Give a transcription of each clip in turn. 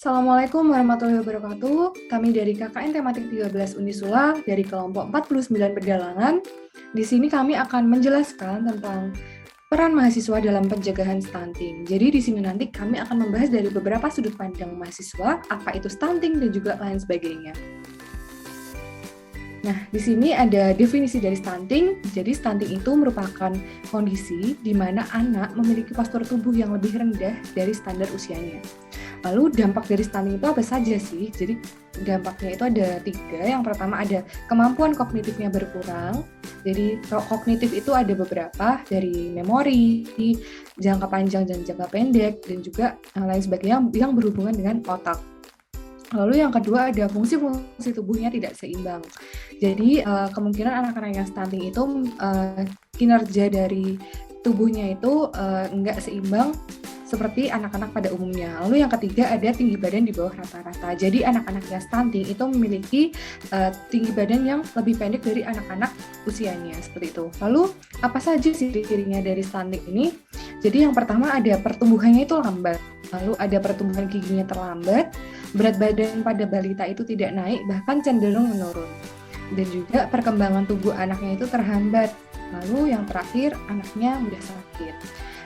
Assalamualaikum warahmatullahi wabarakatuh. Kami dari KKN Tematik 13 Unisula dari kelompok 49 Pedalangan. Di sini kami akan menjelaskan tentang peran mahasiswa dalam pencegahan stunting. Jadi di sini nanti kami akan membahas dari beberapa sudut pandang mahasiswa, apa itu stunting dan juga lain sebagainya. Nah, di sini ada definisi dari stunting. Jadi, stunting itu merupakan kondisi di mana anak memiliki postur tubuh yang lebih rendah dari standar usianya. Lalu, dampak dari stunting itu apa saja sih? Jadi, dampaknya itu ada 3. Yang pertama ada kemampuan kognitifnya berkurang. Jadi, kognitif itu ada beberapa, dari memori, jangka panjang dan jangka pendek, dan juga lain sebagainya yang berhubungan dengan otak. Lalu yang kedua ada fungsi-fungsi tubuhnya tidak seimbang. Jadi kemungkinan anak-anak yang stunting itu kinerja dari tubuhnya itu enggak seimbang seperti anak-anak pada umumnya. Lalu yang ketiga ada tinggi badan di bawah rata-rata. Jadi anak-anak yang stunting itu memiliki tinggi badan yang lebih pendek dari anak-anak usianya, seperti itu. Lalu apa saja sih ciri-cirinya dari stunting ini? Jadi yang pertama ada pertumbuhannya itu lambat. Lalu ada pertumbuhan giginya terlambat, berat badan pada balita itu tidak naik, bahkan cenderung menurun. Dan juga perkembangan tubuh anaknya itu terhambat. Lalu yang terakhir, anaknya mudah sakit.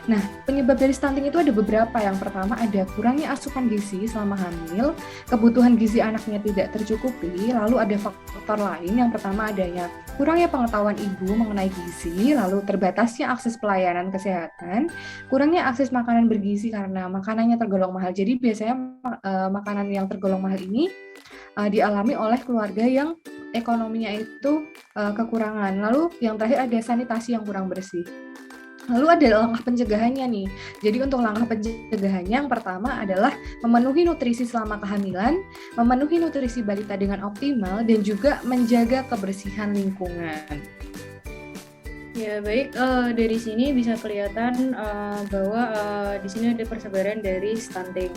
Nah, penyebab dari stunting itu ada beberapa. Yang pertama ada kurangnya asupan gizi selama hamil, kebutuhan gizi anaknya tidak tercukupi, lalu ada faktor lain. Yang pertama adanya kurangnya pengetahuan ibu mengenai gizi, lalu terbatasnya akses pelayanan kesehatan, kurangnya akses makanan bergizi karena makanannya tergolong mahal. Jadi biasanya makanan yang tergolong mahal ini dialami oleh keluarga yang ekonominya itu kekurangan. Lalu yang terakhir ada sanitasi yang kurang bersih. Lalu ada langkah pencegahannya nih. Jadi untuk langkah pencegahannya yang pertama adalah memenuhi nutrisi selama kehamilan, memenuhi nutrisi balita dengan optimal, dan juga menjaga kebersihan lingkungan. Ya baik, dari sini bisa kelihatan bahwa di sini ada persebaran dari stunting.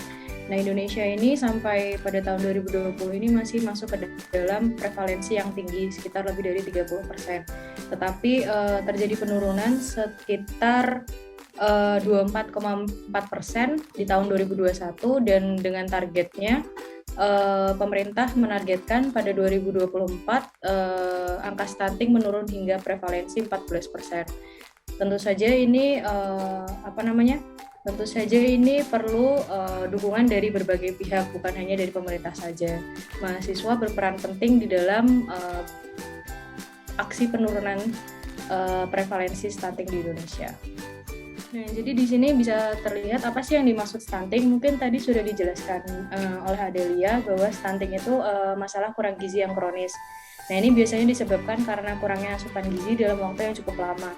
Nah, Indonesia ini sampai pada tahun 2020 ini masih masuk ke dalam prevalensi yang tinggi, sekitar lebih dari 30%. Tetapi terjadi penurunan sekitar 24,4% di tahun 2021, dan dengan targetnya pemerintah menargetkan pada 2024 angka stunting menurun hingga prevalensi 14%. Tentu saja ini Tentu saja ini perlu dukungan dari berbagai pihak, bukan hanya dari pemerintah saja. Mahasiswa berperan penting di dalam aksi penurunan prevalensi stunting di Indonesia. Nah, jadi di sini bisa terlihat apa sih yang dimaksud stunting. Mungkin tadi sudah dijelaskan oleh Adelia bahwa stunting itu masalah kurang gizi yang kronis. Nah, ini biasanya disebabkan karena kurangnya asupan gizi dalam waktu yang cukup lama.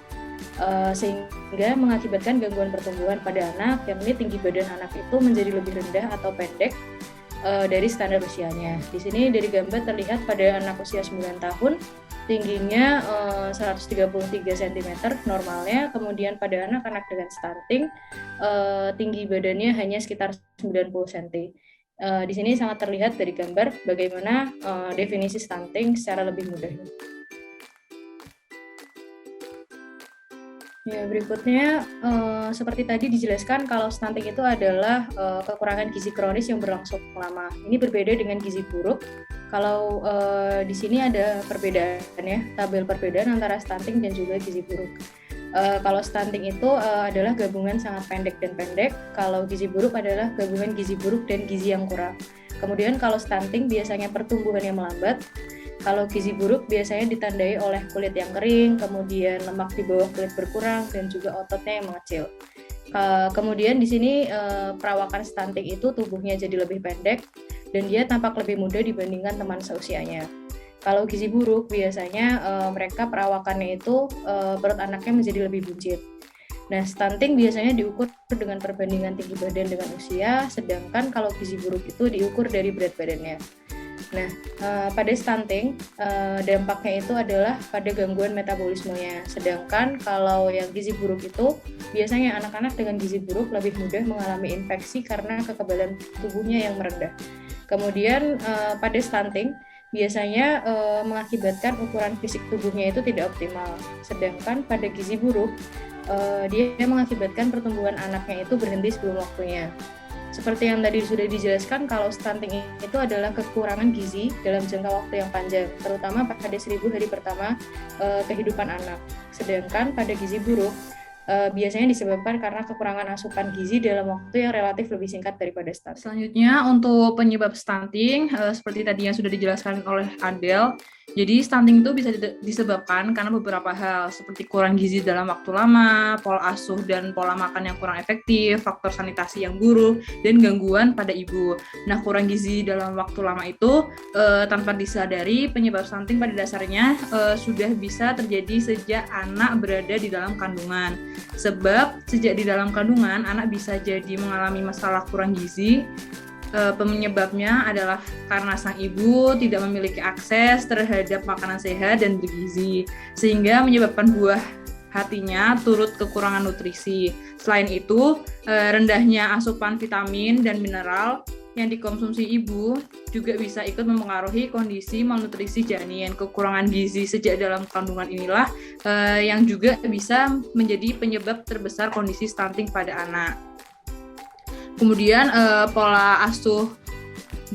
Sehingga mengakibatkan gangguan pertumbuhan pada anak, yang ini tinggi badan anak itu menjadi lebih rendah atau pendek dari standar usianya. Di sini dari gambar terlihat pada anak usia 9 tahun tingginya 133 cm normalnya, kemudian pada anak-anak dengan stunting tinggi badannya hanya sekitar 90 cm. Di sini sangat terlihat dari gambar bagaimana definisi stunting secara lebih mudah. Ya, berikutnya seperti tadi dijelaskan kalau stunting itu adalah kekurangan gizi kronis yang berlangsung lama. Ini berbeda dengan gizi buruk. Kalau di sini ada perbedaannya, tabel perbedaan antara stunting dan juga gizi buruk. Kalau stunting itu adalah gabungan sangat pendek dan pendek. Kalau gizi buruk adalah gabungan gizi buruk dan gizi yang kurang. Kemudian kalau stunting biasanya pertumbuhannya melambat. Kalau gizi buruk biasanya ditandai oleh kulit yang kering, kemudian lemak di bawah kulit berkurang, dan juga ototnya yang mengecil. Kemudian di sini perawakan stunting itu tubuhnya jadi lebih pendek, dan dia tampak lebih muda dibandingkan teman seusianya. Kalau gizi buruk biasanya mereka perawakannya itu perut anaknya menjadi lebih buncit. Nah, stunting biasanya diukur dengan perbandingan tinggi badan dengan usia, sedangkan kalau gizi buruk itu diukur dari berat badannya. Nah, pada stunting dampaknya itu adalah pada gangguan metabolismenya. Sedangkan kalau yang gizi buruk itu biasanya anak-anak dengan gizi buruk lebih mudah mengalami infeksi karena kekebalan tubuhnya yang merendah. Kemudian pada stunting biasanya mengakibatkan ukuran fisik tubuhnya itu tidak optimal. Sedangkan pada gizi buruk dia mengakibatkan pertumbuhan anaknya itu berhenti sebelum waktunya. Seperti yang tadi sudah dijelaskan, kalau stunting itu adalah kekurangan gizi dalam jangka waktu yang panjang, terutama pada 1000 hari pertama kehidupan anak. Sedangkan pada gizi buruk, biasanya disebabkan karena kekurangan asupan gizi dalam waktu yang relatif lebih singkat daripada stunting. Selanjutnya, untuk penyebab stunting, seperti tadi yang sudah dijelaskan oleh Adele, jadi stunting itu bisa disebabkan karena beberapa hal, seperti kurang gizi dalam waktu lama, pola asuh dan pola makan yang kurang efektif, faktor sanitasi yang buruk, dan gangguan pada ibu. Nah, kurang gizi dalam waktu lama itu tanpa disadari, penyebab stunting pada dasarnya sudah bisa terjadi sejak anak berada di dalam kandungan. Sebab sejak di dalam kandungan, anak bisa jadi mengalami masalah kurang gizi. Penyebabnya adalah karena sang ibu tidak memiliki akses terhadap makanan sehat dan bergizi, sehingga menyebabkan buah hatinya turut kekurangan nutrisi. Selain itu, rendahnya asupan vitamin dan mineral yang dikonsumsi ibu juga bisa ikut mempengaruhi kondisi malnutrisi janin. Kekurangan gizi sejak dalam kandungan inilah yang juga bisa menjadi penyebab terbesar kondisi stunting pada anak. Kemudian pola asuh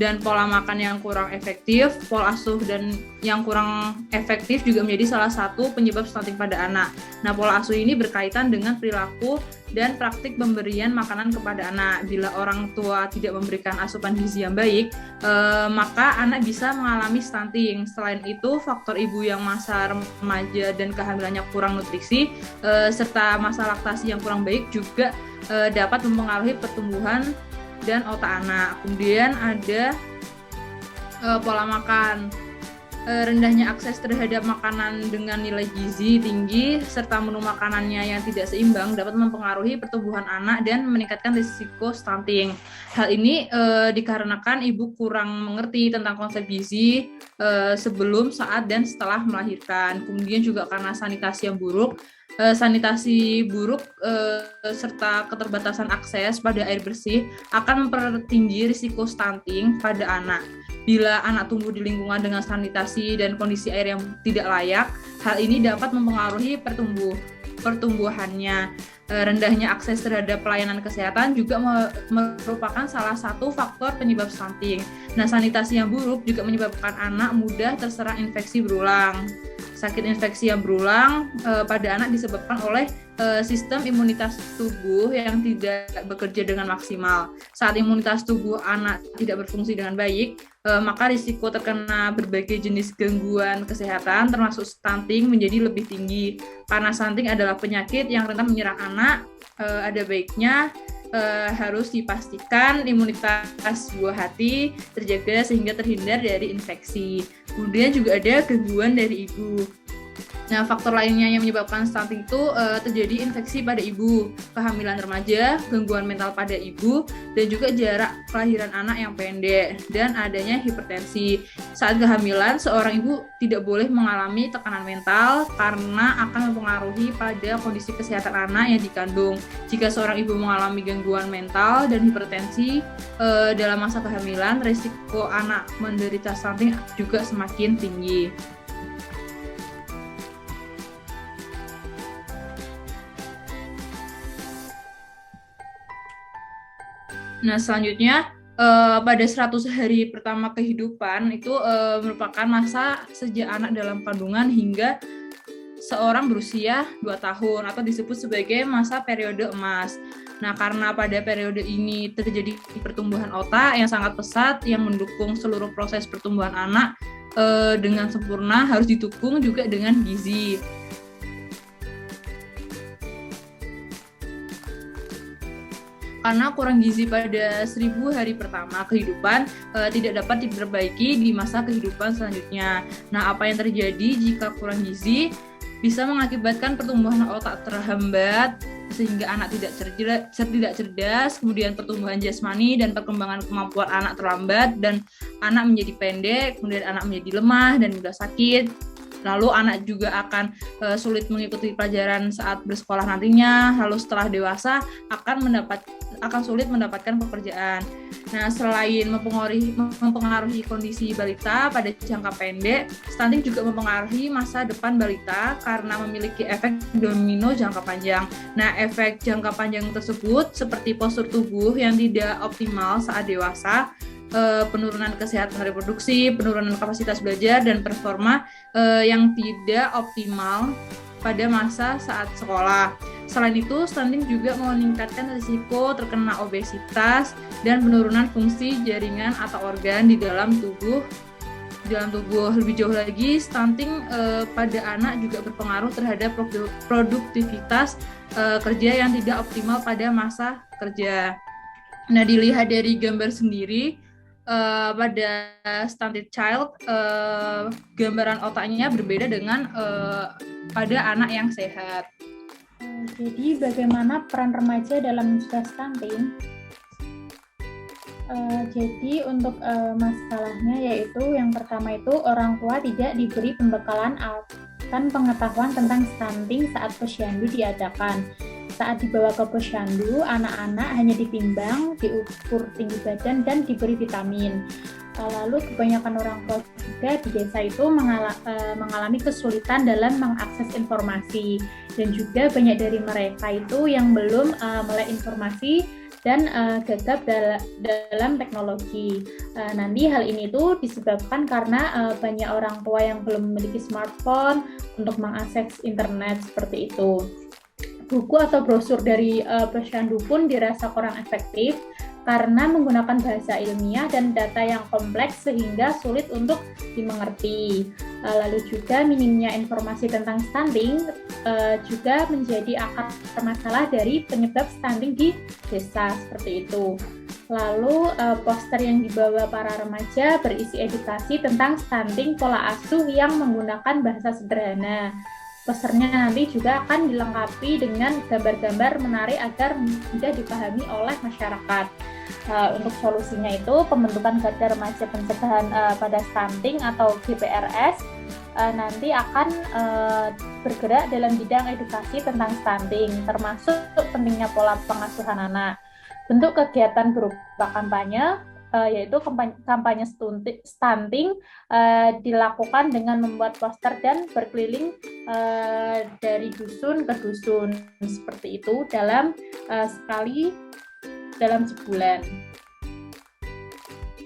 dan pola makan yang kurang efektif, pola asuh dan yang kurang efektif juga menjadi salah satu penyebab stunting pada anak. Nah, pola asuh ini berkaitan dengan perilaku dan praktik pemberian makanan kepada anak. Bila orang tua tidak memberikan asupan gizi yang baik, maka anak bisa mengalami stunting. Selain itu, faktor ibu yang masa remaja dan kehamilannya kurang nutrisi, serta masa laktasi yang kurang baik juga dapat mempengaruhi pertumbuhan dan otak anak. Kemudian ada pola makan. Rendahnya akses terhadap makanan dengan nilai gizi tinggi serta menu makanannya yang tidak seimbang dapat mempengaruhi pertumbuhan anak dan meningkatkan risiko stunting. Hal ini dikarenakan ibu kurang mengerti tentang konsep gizi sebelum, saat, dan setelah melahirkan. Kemudian juga karena sanitasi yang buruk. Sanitasi buruk serta keterbatasan akses pada air bersih akan mempertinggi risiko stunting pada anak. Bila anak tumbuh di lingkungan dengan sanitasi dan kondisi air yang tidak layak, hal ini dapat mempengaruhi pertumbuhannya. Rendahnya akses terhadap pelayanan kesehatan juga merupakan salah satu faktor penyebab stunting. Nah, sanitasi yang buruk juga menyebabkan anak mudah terserang infeksi berulang. Sakit infeksi yang berulang pada anak disebabkan oleh sistem imunitas tubuh yang tidak bekerja dengan maksimal. Saat imunitas tubuh anak tidak berfungsi dengan baik, maka risiko terkena berbagai jenis gangguan kesehatan termasuk stunting menjadi lebih tinggi. Karena stunting adalah penyakit yang rentan menyerang anak, ada baiknya harus dipastikan imunitas buah hati terjaga sehingga terhindar dari infeksi. Kemudian juga ada gangguan dari ibu. Nah, faktor lainnya yang menyebabkan stunting itu terjadi infeksi pada ibu, kehamilan remaja, gangguan mental pada ibu, dan juga jarak kelahiran anak yang pendek, dan adanya hipertensi. Saat kehamilan, seorang ibu tidak boleh mengalami tekanan mental karena akan mempengaruhi pada kondisi kesehatan anak yang dikandung. Jika seorang ibu mengalami gangguan mental dan hipertensi dalam masa kehamilan, risiko anak menderita stunting juga semakin tinggi. Nah, selanjutnya pada 100 hari pertama kehidupan itu merupakan masa sejak anak dalam kandungan hingga seorang berusia 2 tahun atau disebut sebagai masa periode emas. Nah, karena pada periode ini terjadi pertumbuhan otak yang sangat pesat yang mendukung seluruh proses pertumbuhan anak dengan sempurna, harus didukung juga dengan gizi. Karena kurang gizi pada 1000 hari pertama kehidupan tidak dapat diperbaiki di masa kehidupan selanjutnya. Nah, apa yang terjadi jika kurang gizi? Bisa mengakibatkan pertumbuhan otak terhambat sehingga anak tidak cerdas, kemudian pertumbuhan jasmani dan perkembangan kemampuan anak terlambat dan anak menjadi pendek, kemudian anak menjadi lemah dan mudah sakit. Lalu anak juga akan sulit mengikuti pelajaran saat bersekolah nantinya. Lalu setelah dewasa akan akan sulit mendapatkan pekerjaan. Nah, selain mempengaruhi kondisi balita pada jangka pendek, stunting juga mempengaruhi masa depan balita karena memiliki efek domino jangka panjang. Nah, efek jangka panjang tersebut seperti postur tubuh yang tidak optimal saat dewasa, penurunan kesehatan reproduksi, penurunan kapasitas belajar, dan performa yang tidak optimal pada masa saat sekolah. Selain itu, stunting juga meningkatkan risiko terkena obesitas dan penurunan fungsi jaringan atau organ di dalam tubuh. Lebih jauh lagi, stunting pada anak juga berpengaruh terhadap produktivitas kerja yang tidak optimal pada masa kerja. Nah, dilihat dari gambar sendiri, pada stunted child, gambaran otaknya berbeda dengan pada anak yang sehat. Jadi bagaimana peran remaja dalam mencegah stunting? Jadi untuk masalahnya yaitu yang pertama itu orang tua tidak diberi pembekalan akan pengetahuan tentang stunting saat posyandu diadakan. Saat dibawa ke posyandu, anak-anak hanya ditimbang, diukur tinggi badan, dan diberi vitamin. Lalu kebanyakan orang tua juga di desa itu mengalami kesulitan dalam mengakses informasi, dan juga banyak dari mereka itu yang belum melek informasi dan gagap dalam teknologi. Nanti hal ini tuh disebabkan karena banyak orang tua yang belum memiliki smartphone untuk mengakses internet seperti itu. Buku atau brosur dari posyandu pun dirasa kurang efektif karena menggunakan bahasa ilmiah dan data yang kompleks sehingga sulit untuk dimengerti. Lalu juga minimnya informasi tentang stunting juga menjadi akar masalah dari penyebab stunting di desa seperti itu. Lalu poster yang dibawa para remaja berisi edukasi tentang stunting, pola asuh yang menggunakan bahasa sederhana. Posternya nanti juga akan dilengkapi dengan gambar-gambar menarik agar mudah dipahami oleh masyarakat. Untuk solusinya itu pembentukan Garda Remaja Pencegahan pada Stunting atau GPRS nanti akan bergerak dalam bidang edukasi tentang stunting, termasuk pentingnya pola pengasuhan anak. Bentuk kegiatan berupa kampanye, yaitu kampanye stunting dilakukan dengan membuat poster dan berkeliling dari dusun ke dusun seperti itu sekali dalam sebulan.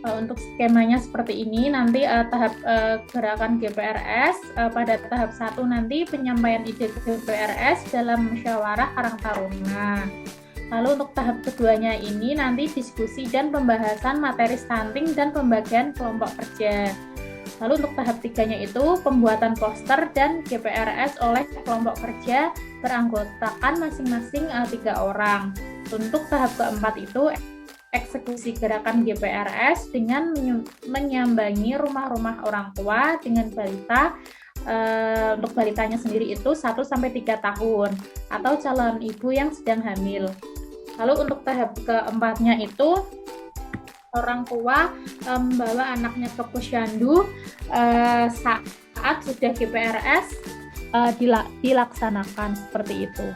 Untuk skemanya seperti ini, nanti tahap gerakan GPRS pada tahap 1 nanti penyampaian ide GPRS dalam musyawarah Karang Taruna. Lalu untuk tahap keduanya ini nanti diskusi dan pembahasan materi stunting dan pembagian kelompok kerja. Lalu untuk tahap 3-nya itu pembuatan poster dan GPRS oleh kelompok kerja beranggotakan masing-masing 3 orang. Untuk tahap keempat itu eksekusi gerakan GPRS dengan menyambangi rumah-rumah orang tua dengan balita. Untuk balitanya sendiri itu 1-3 tahun atau calon ibu yang sedang hamil. Lalu untuk tahap keempatnya itu orang tua membawa anaknya ke posyandu saat sudah GPRS dilaksanakan seperti itu.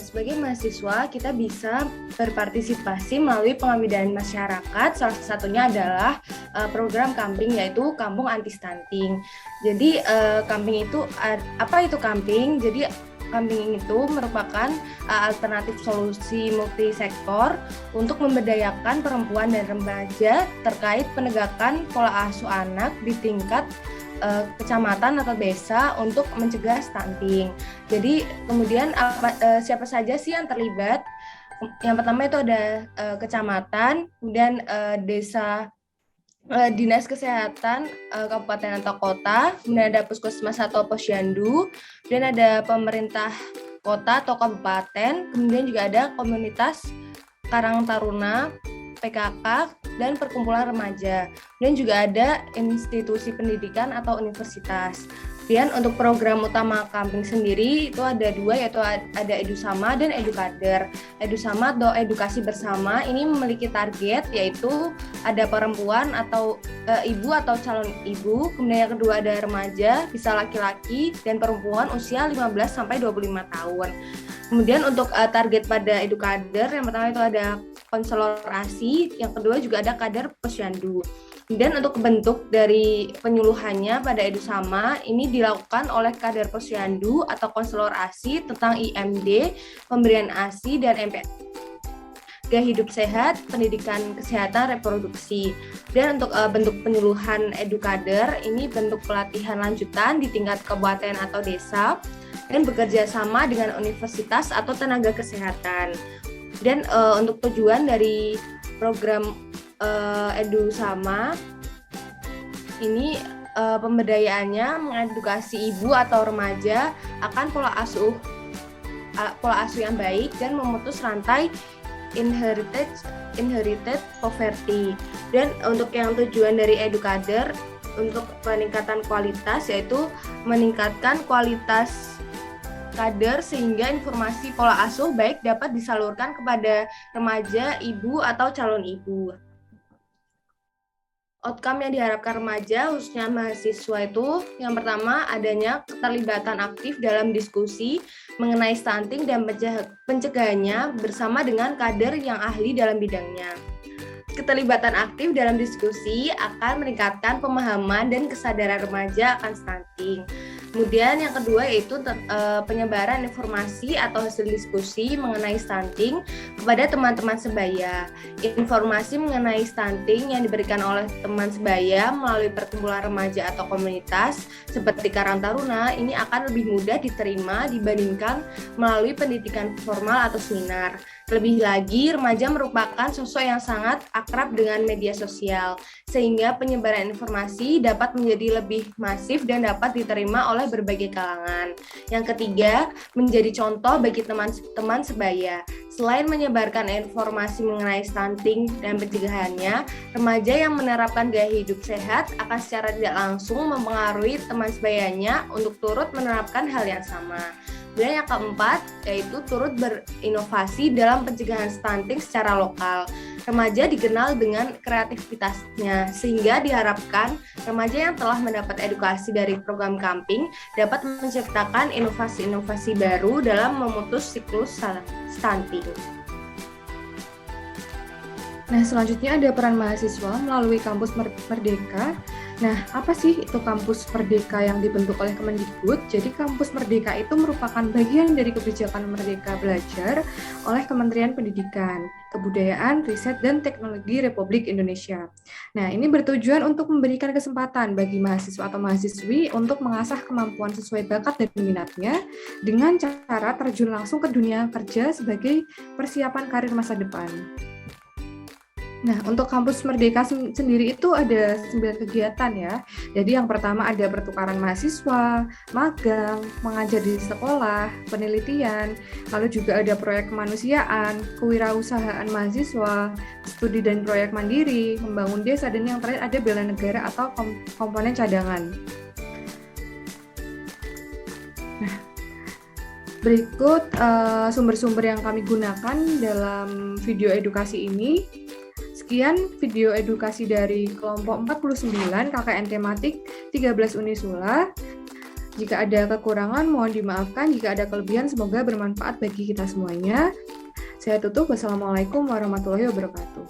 Sebagai mahasiswa, kita bisa berpartisipasi melalui pengabdian masyarakat. Salah satunya adalah program Kamping, yaitu Kampung Anti Stunting. Jadi Kamping itu apa itu Kamping? Jadi Kamping itu merupakan alternatif solusi multisektor untuk memberdayakan perempuan dan remaja terkait penegakan pola asuh anak di tingkat kecamatan atau desa untuk mencegah stunting. Jadi kemudian siapa saja sih yang terlibat? Yang pertama itu ada kecamatan, kemudian desa, dinas kesehatan kabupaten atau kota, kemudian ada puskesmas atau posyandu, kemudian ada pemerintah kota atau kabupaten, kemudian juga ada komunitas Karang Taruna, PKK, dan perkumpulan remaja. Dan juga ada institusi pendidikan atau universitas. Kemudian untuk program utama Kamping sendiri itu ada 2, yaitu ada Edusama dan Edukader. Edusama atau edukasi bersama ini memiliki target yaitu ada perempuan atau ibu atau calon ibu, kemudian yang kedua ada remaja, bisa laki-laki dan perempuan usia 15 sampai 25 tahun. Kemudian untuk target pada Edukader, yang pertama itu ada konselor ASI, yang kedua juga ada kader posyandu. Dan untuk bentuk dari penyuluhannya pada Edusama ini dilakukan oleh kader posyandu atau konselor ASI tentang IMD, pemberian ASI dan MPA, gaya hidup sehat, pendidikan kesehatan reproduksi. Dan untuk bentuk penyuluhan Edukader ini bentuk pelatihan lanjutan di tingkat kabupaten atau desa dan bekerja sama dengan universitas atau tenaga kesehatan. Dan untuk tujuan dari program Edusama ini pemberdayaannya mengedukasi ibu atau remaja akan pola asuh yang baik dan memutus rantai inherited poverty. Dan untuk yang tujuan dari Edukader untuk peningkatan kualitas yaitu meningkatkan kualitas kader sehingga informasi pola asuh baik dapat disalurkan kepada remaja, ibu atau calon ibu. Outcome yang diharapkan remaja, khususnya mahasiswa itu yang pertama adanya keterlibatan aktif dalam diskusi mengenai stunting dan pencegahannya bersama dengan kader yang ahli dalam bidangnya. Keterlibatan aktif dalam diskusi akan meningkatkan pemahaman dan kesadaran remaja akan stunting. Kemudian yang kedua yaitu penyebaran informasi atau hasil diskusi mengenai stunting kepada teman-teman sebaya. Informasi mengenai stunting yang diberikan oleh teman sebaya melalui perkumpulan remaja atau komunitas seperti Karang Taruna ini akan lebih mudah diterima dibandingkan melalui pendidikan formal atau seminar. Lebih lagi, remaja merupakan sosok yang sangat akrab dengan media sosial, sehingga penyebaran informasi dapat menjadi lebih masif dan dapat diterima oleh berbagai kalangan. Yang ketiga, menjadi contoh bagi teman-teman sebaya. Selain menyebarkan informasi mengenai stunting dan pencegahannya, remaja yang menerapkan gaya hidup sehat akan secara tidak langsung mempengaruhi teman sebayanya untuk turut menerapkan hal yang sama. Dan yang keempat, yaitu turut berinovasi dalam pencegahan stunting secara lokal. Remaja dikenal dengan kreativitasnya, sehingga diharapkan remaja yang telah mendapat edukasi dari program Kamping dapat menciptakan inovasi-inovasi baru dalam memutus siklus stunting. Nah, selanjutnya ada peran mahasiswa melalui Kampus Merdeka. Nah, apa sih itu Kampus Merdeka yang dibentuk oleh Kemendikbud? Jadi, Kampus Merdeka itu merupakan bagian dari kebijakan Merdeka Belajar oleh Kementerian Pendidikan, Kebudayaan, Riset, dan Teknologi Republik Indonesia. Nah, ini bertujuan untuk memberikan kesempatan bagi mahasiswa atau mahasiswi untuk mengasah kemampuan sesuai bakat dan minatnya dengan cara terjun langsung ke dunia kerja sebagai persiapan karir masa depan. Nah, untuk Kampus Merdeka sendiri itu ada 9 kegiatan ya. Jadi yang pertama ada pertukaran mahasiswa, magang, mengajar di sekolah, penelitian, lalu juga ada proyek kemanusiaan, kewirausahaan mahasiswa, studi dan proyek mandiri, membangun desa, dan yang terakhir ada bela negara atau komponen cadangan. Nah, berikut sumber-sumber yang kami gunakan dalam video edukasi ini. Sekian video edukasi dari kelompok 49 KKN tematik 13 Unisula. Jika ada kekurangan mohon dimaafkan, jika ada kelebihan semoga bermanfaat bagi kita semuanya. Saya tutup. Wassalamualaikum warahmatullahi wabarakatuh.